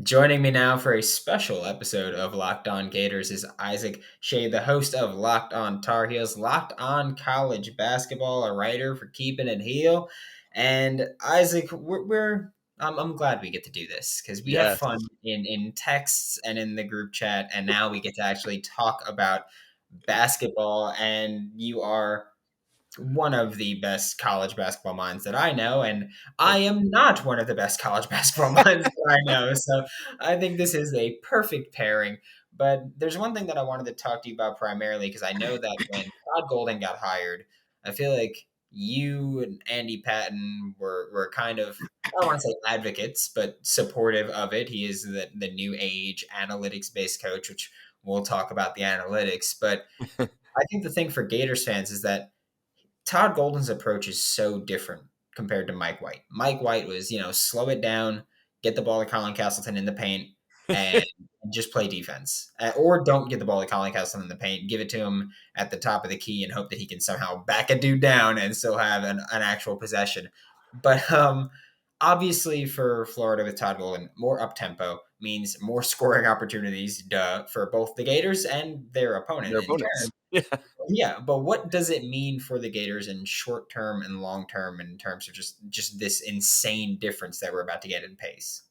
Joining me now for a special episode of Locked On Gators is Isaac Shea, the host of Locked On Tar Heels, Locked On College Basketball, a writer for Keeping It Heel. And Isaac, I'm glad we get to do this because we have Yes. fun in texts and in the group chat, and now we get to actually talk about basketball. And you are one of the best college basketball minds that I know, and I Thank am not one of the best college basketball minds that I know. So I think this is a perfect pairing. But there's one thing that I wanted to talk to you about primarily because I know that when Todd Golden got hired, I feel like you and Andy Patton were kind of, I don't want to say advocates, but supportive of it. He is the new age analytics based coach, which we'll talk about the analytics. But you. I think the thing for Gators fans is that Todd Golden's approach is so different compared to Mike White. Mike White was, slow it down, get the ball to Colin Castleton in the paint, and just play defense. Or don't get the ball to Colin Castleton in the paint, give it to him at the top of the key and hope that he can somehow back a dude down and still have an actual possession. But obviously for Florida with Todd Golden, more up tempo means more scoring opportunities, for both the Gators and their opponent Their in turn. opponents. Yeah. Yeah, but what does it mean for the Gators in short term and long term in terms of just this insane difference that we're about to get in pace?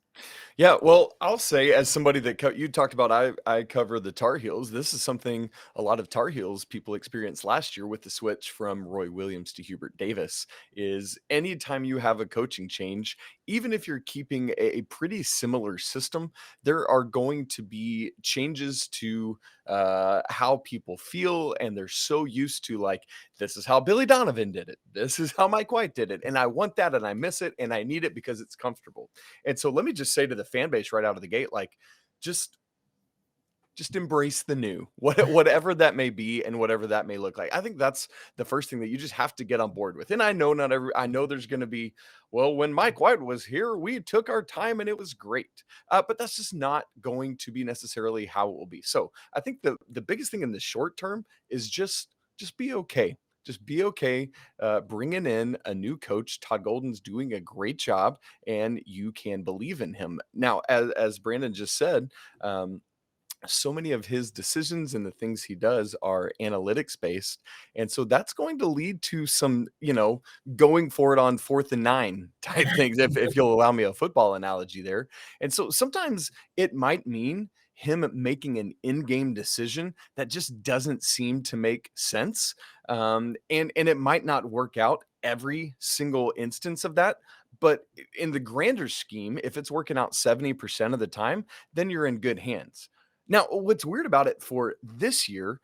Yeah, well, I'll say as somebody that you talked about, I cover the Tar Heels. This is something a lot of Tar Heels people experienced last year with the switch from Roy Williams to Hubert Davis. Is anytime you have a coaching change, even if you're keeping a pretty similar system, there are going to be changes to how people feel, and they're so used to like this is how Billy Donovan did it, this is how Mike White did it, and I want that, and I miss it, and I need it because it's comfortable. And so let me just say to the fan base right out of the gate, like just just embrace the new, whatever that may be and whatever that may look like. I think that's the first thing that you just have to get on board with. And I know there's going to be, well, when Mike White was here, we took our time and it was great. But that's just not going to be necessarily how it will be. So I think the biggest thing in the short term is just be okay. Just be okay bringing in a new coach. Todd Golden's doing a great job, and you can believe in him. Now, as Brandon just said, so many of his decisions and the things he does are analytics based. And so that's going to lead to some, going for it on 4th and 9 type things, if you'll allow me a football analogy there. And so sometimes it might mean him making an in-game decision that just doesn't seem to make sense. And it might not work out every single instance of that. But in the grander scheme, if it's working out 70% of the time, then you're in good hands. Now, what's weird about it for this year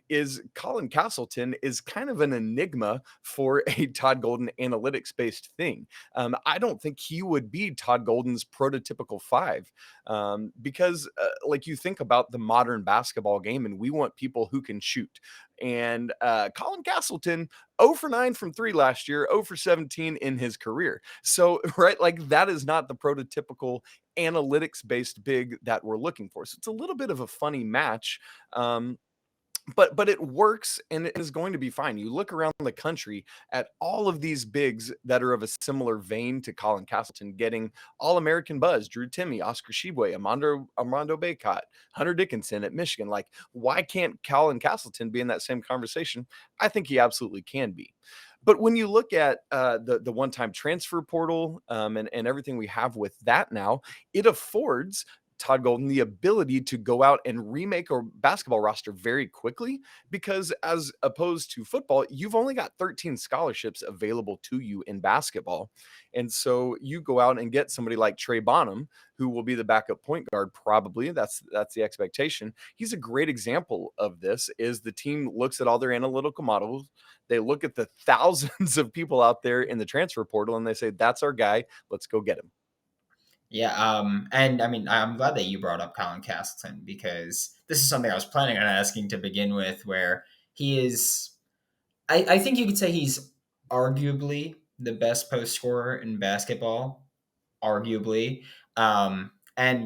is Colin Castleton is kind of an enigma for a Todd Golden analytics based thing. I don't think he would be Todd Golden's prototypical five because, like, you think about the modern basketball game, and we want people who can shoot. And Colin Castleton, 0 for 9 from 3 last year, 0 for 17 in his career. So, right, like that is not the prototypical analytics based big that we're looking for. So it's a little bit of a funny match. But it works and it is going to be fine. You look around the country at all of these bigs that are of a similar vein to Colin Castleton getting all-American buzz. Drew Timme, Oscar Tshiebwe, Armando Bacot, Hunter Dickinson at Michigan. Like, why can't Colin Castleton be in that same conversation? I think he absolutely can be. But when you look at the one-time transfer portal and everything we have with that now, it affords Todd Golden the ability to go out and remake a basketball roster very quickly, because as opposed to football, you've only got 13 scholarships available to you in basketball. And so you go out and get somebody like Trey Bonham, who will be the backup point guard, probably. That's the expectation. He's a great example of this. Is the team looks at all their analytical models, they look at the thousands of people out there in the transfer portal, and they say, that's our guy. Let's go get him. Yeah, and I mean, I'm glad that you brought up Colin Castleton because this is something I was planning on asking to begin with, where he is, I think you could say he's arguably the best post scorer in basketball, arguably. And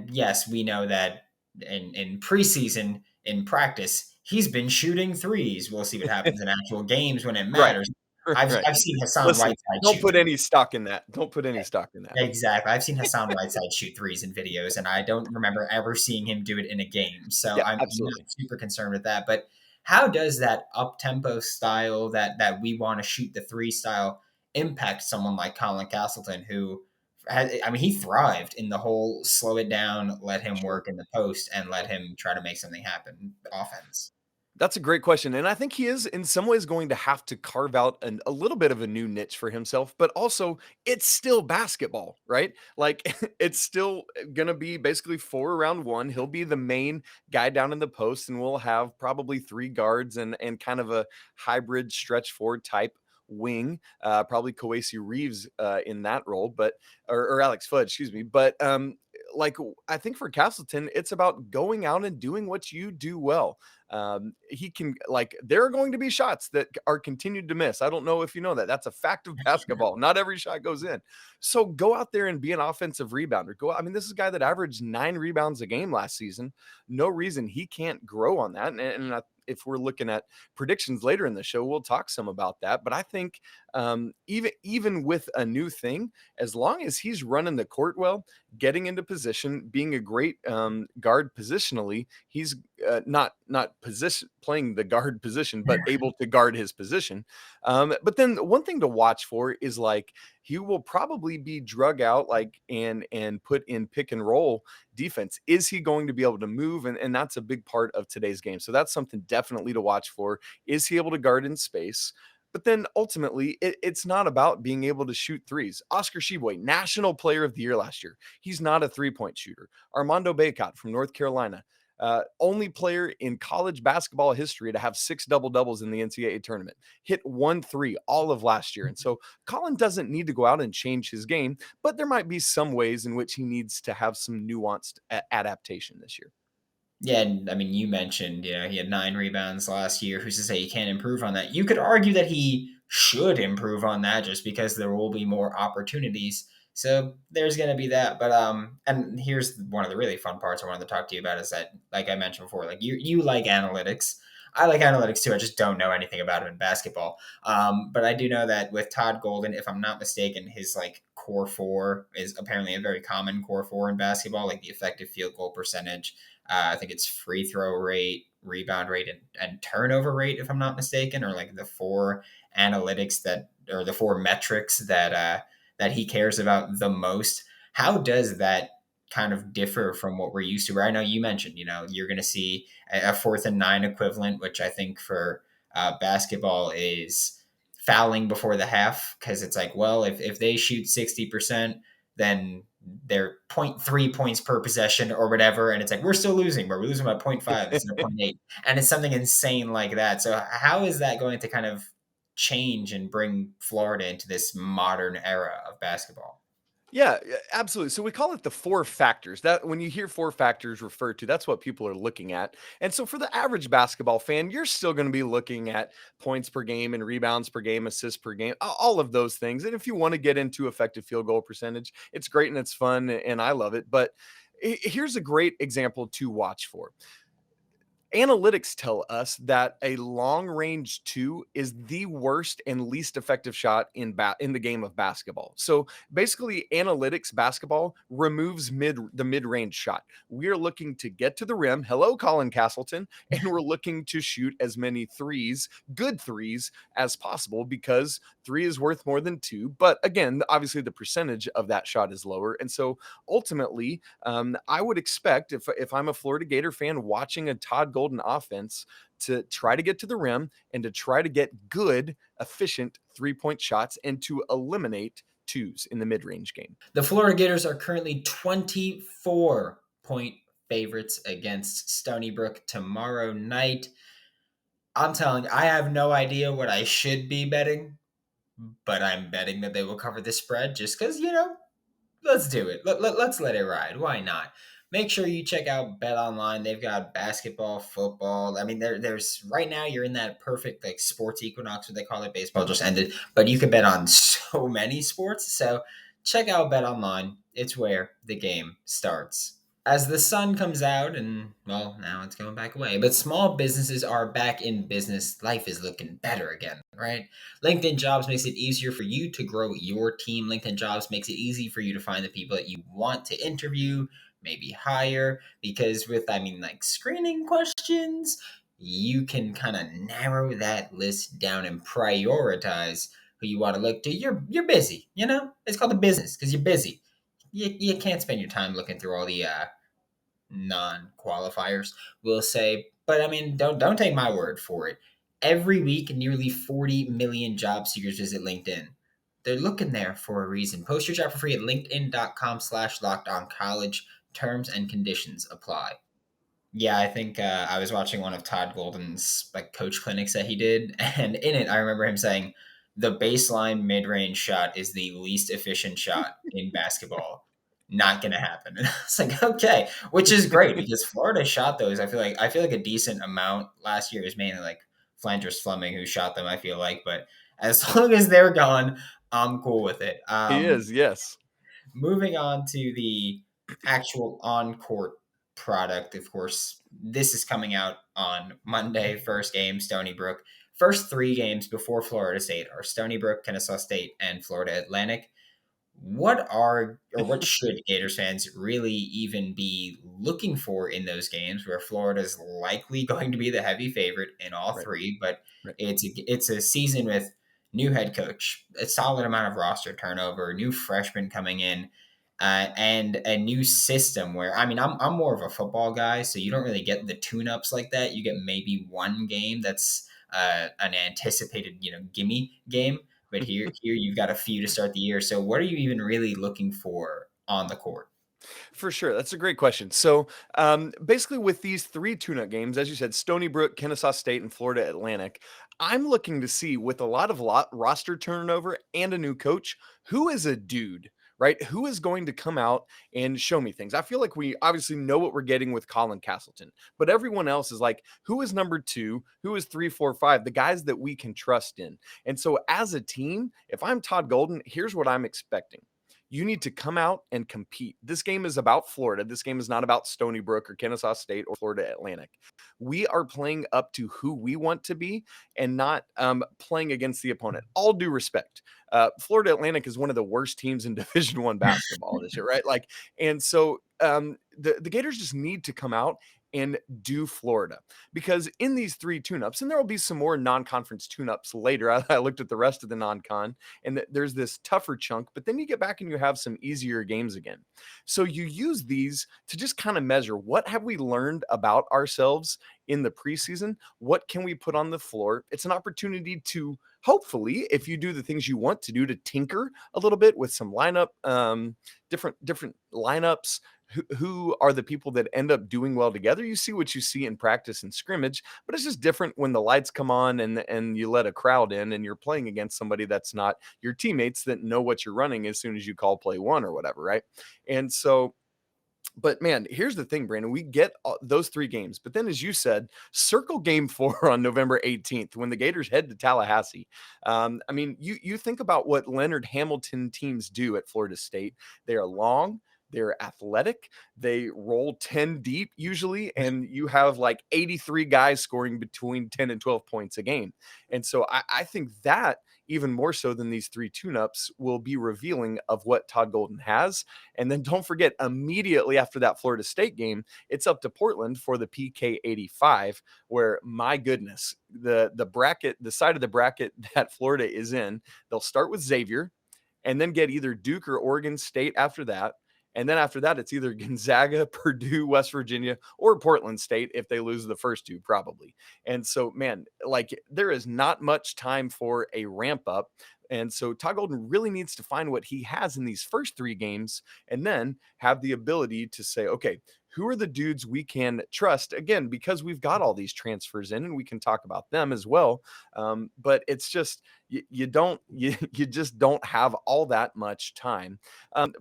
yes, we know that in preseason, in practice, he's been shooting threes. We'll see what happens in actual games when it Right. matters. Right. I've seen Hassan Listen, Whiteside don't shoot put any threes. stock in that. Don't put any stock in that. Exactly. I've seen Hassan Whiteside shoot threes in videos, and I don't remember ever seeing him do it in a game. So Yeah, I'm not absolutely. super concerned with that. But how does that up tempo style that we want to shoot the three style impact someone like Colin Castleton, who I mean, he thrived in the whole slow it down, let him Sure. work in the post, and let him try to make something happen offense. That's a great question, and I think he is in some ways going to have to carve out a little bit of a new niche for himself, but also it's still basketball, right? Like it's still gonna be basically 4 around 1. He'll be the main guy down in the post, and we'll have probably 3 guards and kind of a hybrid stretch forward type wing, probably Kawasi Reeves in that role, but or Alex Fudge, excuse me. But like I think for Castleton, it's about going out and doing what you do well. He can like there are going to be shots that are continued to miss. I don't know if you know that. That's a fact of basketball. Not every shot goes in. So go out there and be an offensive rebounder. Go. I mean, this is a guy that averaged 9 rebounds a game last season. No reason he can't grow on that. If we're looking at predictions later in the show, we'll talk some about that. But I think even with a new thing, as long as he's running the court well, getting into position, being a great guard positionally, he's not position playing the guard position, but able to guard his position. But then one thing to watch for is like he will probably be drug out like and put in pick and roll defense. Is he going to be able to move? And that's a big part of today's game. So that's something definitely to watch for. Is he able to guard in space? But then ultimately, it's not about being able to shoot threes. Oscar Sheboy, National Player of the Year last year. He's not a three-point shooter. Armando Bacot from North Carolina, only player in college basketball history to have 6 double doubles in the NCAA tournament. Hit 1 3 all of last year. And so Colin doesn't need to go out and change his game, but there might be some ways in which he needs to have some nuanced adaptation this year. Yeah, and I mean, you mentioned, he had 9 rebounds last year. Who's to say he can't improve on that? You could argue that he should improve on that just because there will be more opportunities. So there's going to be that. But and here's one of the really fun parts I wanted to talk to you about is that, like I mentioned before, like you like analytics. I like analytics too. I just don't know anything about it in basketball. But I do know that with Todd Golden, if I'm not mistaken, his like core four is apparently a very common core four in basketball, like the effective field goal percentage. I think it's free throw rate, rebound rate, and turnover rate, if I'm not mistaken, or like the four analytics that, or the four metrics that he cares about the most. How does that kind of differ from what we're used to? Where I know you mentioned, you're going to see a 4th and 9 equivalent, which I think for basketball is fouling before the half, because it's like, well, if they shoot 60%, then they're zero point 0.3 points per possession or whatever. And it's like, we're still losing, but we're losing by 0.5 instead of 0.8. And it's something insane like that. So how is that going to kind of change and bring Florida into this modern era of basketball? Yeah, absolutely. So we call it the 4 factors. That when you hear 4 factors referred to, that's what people are looking at. And so for the average basketball fan, you're still going to be looking at points per game and rebounds per game, assists per game, all of those things. And if you want to get into effective field goal percentage, it's great and it's fun and I love it. But here's a great example to watch for. Analytics tell us that a long range two is the worst and least effective shot in the game of basketball. So basically, analytics basketball removes the mid range shot. We are looking to get to the rim. Hello, Colin Castleton, and we're looking to shoot as many threes, good threes, as possible because 3 is worth more than 2. But again, obviously, the percentage of that shot is lower, and so ultimately, I would expect if I'm a Florida Gator fan watching a Todd Golden offense to try to get to the rim and to try to get good, efficient 3-point shots and to eliminate twos in the mid range game. The Florida Gators are currently 24-point favorites against Stony Brook tomorrow night. I'm telling you, I have no idea what I should be betting, but I'm betting that they will cover the spread just because, let's do it. Let's let it ride. Why not? Make sure you check out BetOnline. They've got basketball, football. I mean, there's right now you're in that perfect like sports equinox, what they call it. Baseball just ended, but you can bet on so many sports. So check out BetOnline. It's where the game starts. as the sun comes out and well now it's going back away, but small businesses are back in business, life is looking better again, right? LinkedIn Jobs makes it easier for you to grow your team. LinkedIn Jobs makes it easy for you to find the people that you want to interview, maybe hire, because with like screening questions, you can kind of narrow that list down and prioritize who you want to look to. You're busy, it's called a business because you're busy. You can't spend your time looking through all the non-qualifiers, we'll say. But don't take my word for it. Every week, nearly 40 million job seekers visit LinkedIn. They're looking there for a reason. Post your job for free at linkedin.com/lockedoncollege. Terms and conditions apply. Yeah, I think I was watching one of Todd Golden's coach clinics that he did, and in it, I remember him saying the baseline mid-range shot is the least efficient shot in basketball. Not going to happen. And I was like, okay, which is great because Florida shot those. I feel like a decent amount last year. Is mainly like Flanders Fleming who shot them. I feel like, but as long as they're gone, I'm cool with it. He is, yes. Moving on to the actual on court product, of course, this is coming out on Monday. First game, Stony Brook. First three games before Florida State are Stony Brook, Kennesaw State, and Florida Atlantic. What should Gators fans really even be looking for in those games where Florida's likely going to be the heavy favorite in all Right, three, but right. it's a season with new head coach, a solid amount of roster turnover, new freshmen coming in, and a new system where I'm more of a football guy, so you don't really get the tune-ups like that. You get maybe one game that's an anticipated gimme game, but here you've got a few to start the year. So what are you even really looking for on the court? For sure. That's a great question. So, basically, with these three tune-up games, as you said, Stony Brook, Kennesaw State, and Florida Atlantic, I'm looking to see with a lot of roster turnover and a new coach, who is a dude, right? Who is going to come out and show me things? I feel like we obviously know what we're getting with Colin Castleton, but everyone else is like, who is number two? Who is three, four, five? The guys that we can trust in. And so, as a team, if I'm Todd Golden, here's what I'm expecting. You need to come out and compete. This game is about Florida. This game is not about Stony Brook or Kennesaw State or Florida Atlantic. We are playing up to who we want to be and not playing against the opponent. All due respect, Florida Atlantic is one of the worst teams in Division One basketball this year, right? And so the Gators just need to come out and do Florida, because in these three tune-ups, and there will be some more non-conference tune-ups later. I looked at the rest of the non-con, and there's this tougher chunk, but then you get back and you have some easier games again. So you use these to just kind of measure, what have we learned about ourselves in the preseason? What can we put on the floor? It's an opportunity to, hopefully, if you do the things you want to do, to tinker a little bit with some lineup, different lineups. Who are the people that end up doing well together? You see what you see in practice and scrimmage, but it's just different when the lights come on and you let a crowd in and you're playing against somebody that's not your teammates that know what you're running as soon as you call play one or whatever, right? And so, but man, here's the thing, Brandon. We get those three games, but then, as you said, circle game 4 on November 18th when the Gators head to Tallahassee. You think about what Leonard Hamilton teams do at Florida State. They are long. They're athletic. They roll 10 deep usually, and you have like 83 guys scoring between 10 and 12 points a game. And so I think that even more so than these three tune-ups will be revealing of what Todd Golden has. And then don't forget, immediately after that Florida State game, it's up to Portland for the PK 85, where, my goodness, the bracket, the side of the bracket that Florida is in, they'll start with Xavier and then get either Duke or Oregon State after that. And then after that, it's either Gonzaga, Purdue, West Virginia, or Portland State if they lose the first two, probably. And so, man, like, there is not much time for a ramp up. And so Todd Golden really needs to find what he has in these first three games and then have the ability to say, okay, who are the dudes we can trust? Again, because we've got all these transfers in and we can talk about them as well. But it's just, you don't you just don't have all that much time.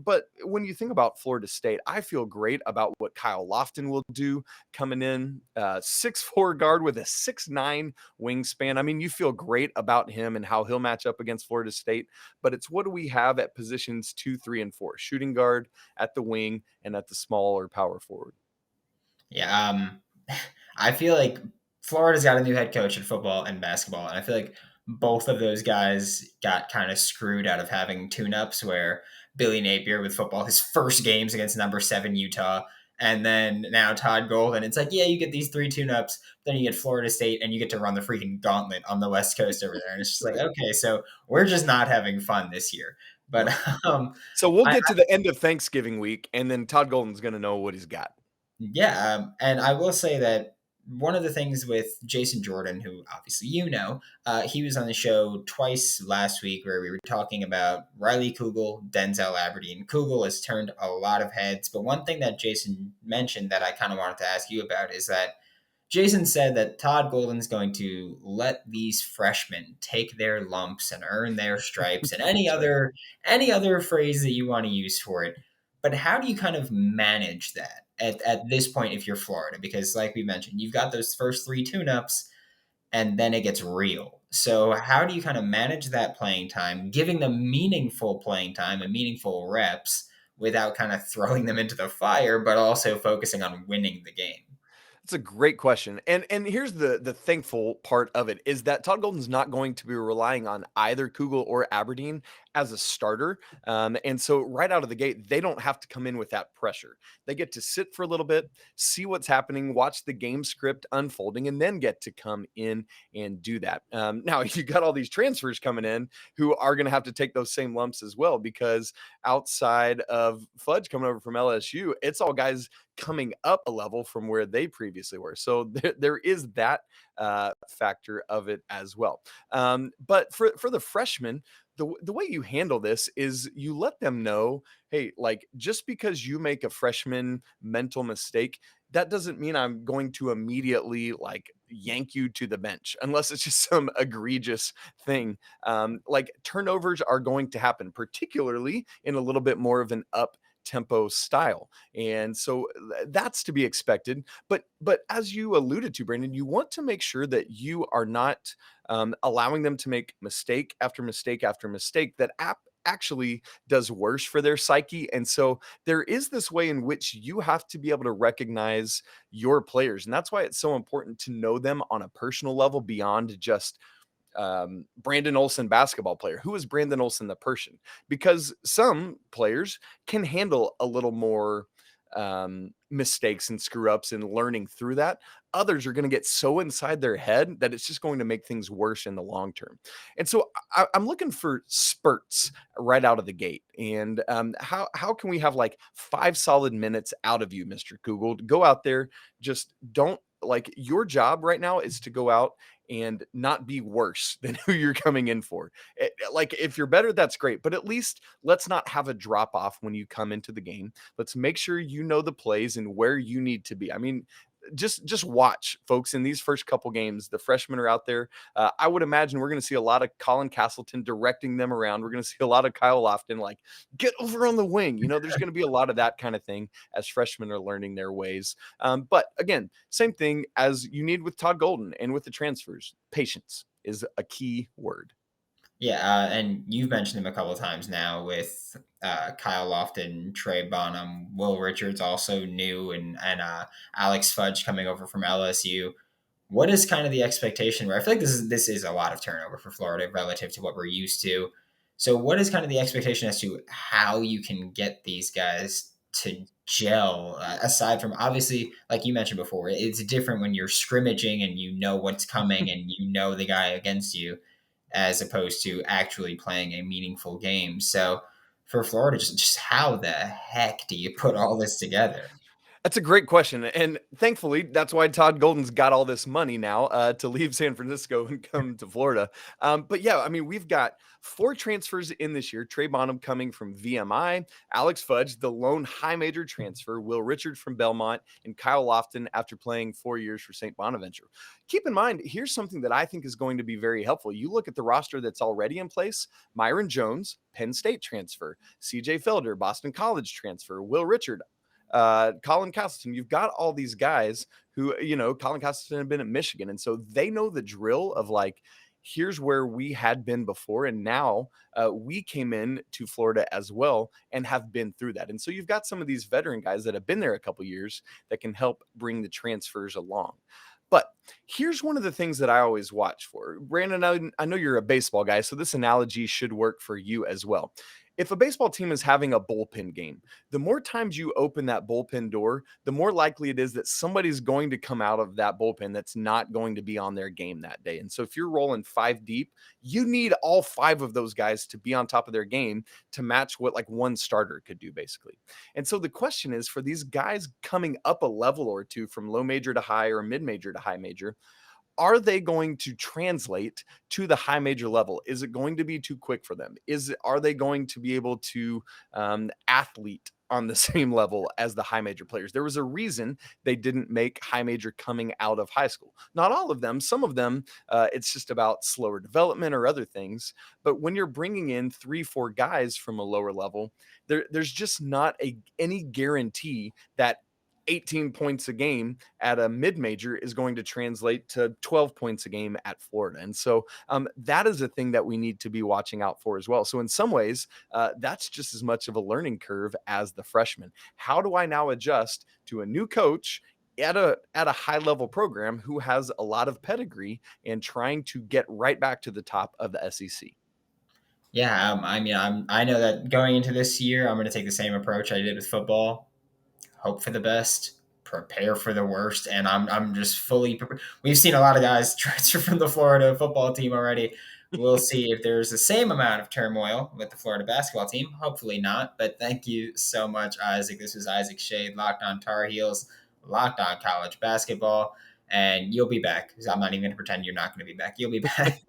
But when you think about Florida State, I feel great about what Kyle Lofton will do coming in, 6'4" guard with a 6'9" wingspan. I mean, you feel great about him and how he'll match up against Florida State. But it's what do we have at positions 2, 3, and 4? Shooting guard, at the wing, and at the small or power forward. Yeah, I feel like Florida's got a new head coach in football and basketball, and I feel like both of those guys got kind of screwed out of having tune-ups where Billy Napier with football, his first games against number 7 Utah, and then now Todd Golden. It's like, yeah, you get these 3 tune-ups, then you get Florida State, and you get to run the freaking gauntlet on the West Coast over there. And it's just like, Right. okay, so we're just not having fun this year. But Nope. So we'll I, get to the end of Thanksgiving week, and then Todd Golden's going to know what he's got. Yeah, and I will say that one of the things with Jason Jordan, who obviously he was on the show twice last week where we were talking about Riley Kugel, Denzel Aberdeen. Kugel has turned a lot of heads, but one thing that Jason mentioned that I kind of wanted to ask you about is that Jason said that Todd Golden's going to let these freshmen take their lumps and earn their stripes and That's right. any other phrase that you want to use for it. But how do you kind of manage that at this point if you're Florida? Because like we mentioned, you've got those first 3 tune-ups and then it gets real. So how do you kind of manage that playing time, giving them meaningful playing time and meaningful reps without kind of throwing them into the fire, but also focusing on winning the game? It's a great question. And here's the thankful part of it is that Todd Golden's not going to be relying on either Kugel or Aberdeen as a starter. And so right out of the gate, they don't have to come in with that pressure. They get to sit for a little bit, see what's happening, watch the game script unfolding, and then get to come in and do that. Now you got all these transfers coming in who are going to have to take those same lumps as well, because outside of Fudge coming over from LSU, it's all guys coming up a level from where they previously were. So there is that factor of it as well. But for the freshmen, the way you handle this is you let them know, hey, like just because you make a freshman mental mistake, that doesn't mean I'm going to immediately like yank you to the bench unless it's just some egregious thing. Like turnovers are going to happen, particularly in a little bit more of an up tempo style. And so that's to be expected. But as you alluded to, Brandon, you want to make sure that you are not allowing them to make mistake after mistake after mistake that actually does worse for their psyche. And so there is this way in which you have to be able to recognize your players. And that's why it's so important to know them on a personal level beyond just Brandon Olson basketball player. Who is Brandon Olson the person? Because some players can handle a little more mistakes and screw ups and learning through that. Others are going to get so inside their head that it's just going to make things worse in the long term. And so I'm looking for spurts right out of the gate. And how can we have like 5 solid minutes out of you, Mr. Google? Go out there, just don't like your job right now is to go out and not be worse than who you're coming in for. Like if you're better, that's great, but at least let's not have a drop off when you come into the game. Let's make sure you know the plays and where you need to be. I mean, just watch, folks. In these first couple games, the freshmen are out there. I would imagine we're going to see a lot of Colin Castleton directing them around. We're going to see a lot of Kyle Lofton, like get over on the wing. You know, there's going to be a lot of that kind of thing as freshmen are learning their ways. But again, same thing as you need with Todd Golden and with the transfers. Patience is a key word. Yeah, and you've mentioned him a couple of times now with Kyle Lofton, Trey Bonham, Will Richards, also new, and Alex Fudge coming over from LSU. What is kind of the expectation? Where I feel like this is a lot of turnover for Florida relative to what we're used to. So, what is kind of the expectation as to how you can get these guys to gel? Aside from obviously, like you mentioned before, it's different when you're scrimmaging and you know what's coming and you know the guy against you as opposed to actually playing a meaningful game. So for Florida, just how the heck do you put all this together? That's a great question, and thankfully, that's why Todd Golden's got all this money now to leave San Francisco and come to Florida. But yeah, I mean, we've got 4 transfers in this year. Trey Bonham coming from VMI, Alex Fudge, the lone high major transfer, Will Richard from Belmont, and Kyle Lofton after playing 4 years for St. Bonaventure. Keep in mind, here's something that I think is going to be very helpful. You look at the roster that's already in place: Myron Jones, Penn State transfer; CJ Felder, Boston College transfer; Will Richard, Colin Castleton. You've got all these guys who, Colin Castleton had been at Michigan. And so they know the drill of like, here's where we had been before. And now we came in to Florida as well and have been through that. And so you've got some of these veteran guys that have been there a couple years that can help bring the transfers along. But here's one of the things that I always watch for. Brandon, I know you're a baseball guy, so this analogy should work for you as well. If a baseball team is having a bullpen game, the more times you open that bullpen door, the more likely it is that somebody's going to come out of that bullpen that's not going to be on their game that day. And so if you're rolling 5 deep, you need all 5 of those guys to be on top of their game to match what like one starter could do, basically. And so the question is, for these guys coming up a level or two from low major to high or mid major to high major, are they going to translate to the high major level? Is it going to be too quick for them? Are they going to be able to athlete on the same level as the high major players? There was a reason they didn't make high major coming out of high school. Not all of them. Some of them, it's just about slower development or other things. But when you're bringing in 3, 4 guys from a lower level, there's just not any guarantee that 18 points a game at a mid major is going to translate to 12 points a game at Florida. And so that is a thing that we need to be watching out for as well. So in some ways, that's just as much of a learning curve as the freshman. How do I now adjust to a new coach at a high level program who has a lot of pedigree and trying to get right back to the top of the SEC? Yeah, I mean, I know that going into this year, I'm going to take the same approach I did with football. Hope for the best, prepare for the worst, and I'm just fully prepared. We've seen a lot of guys transfer from the Florida football team already. We'll see if there's the same amount of turmoil with the Florida basketball team. Hopefully not. But thank you so much, Isaac. This was Isaac Shade, Locked On Tar Heels, Locked On College Basketball, and you'll be back because I'm not even going to pretend you're not going to be back. You'll be back.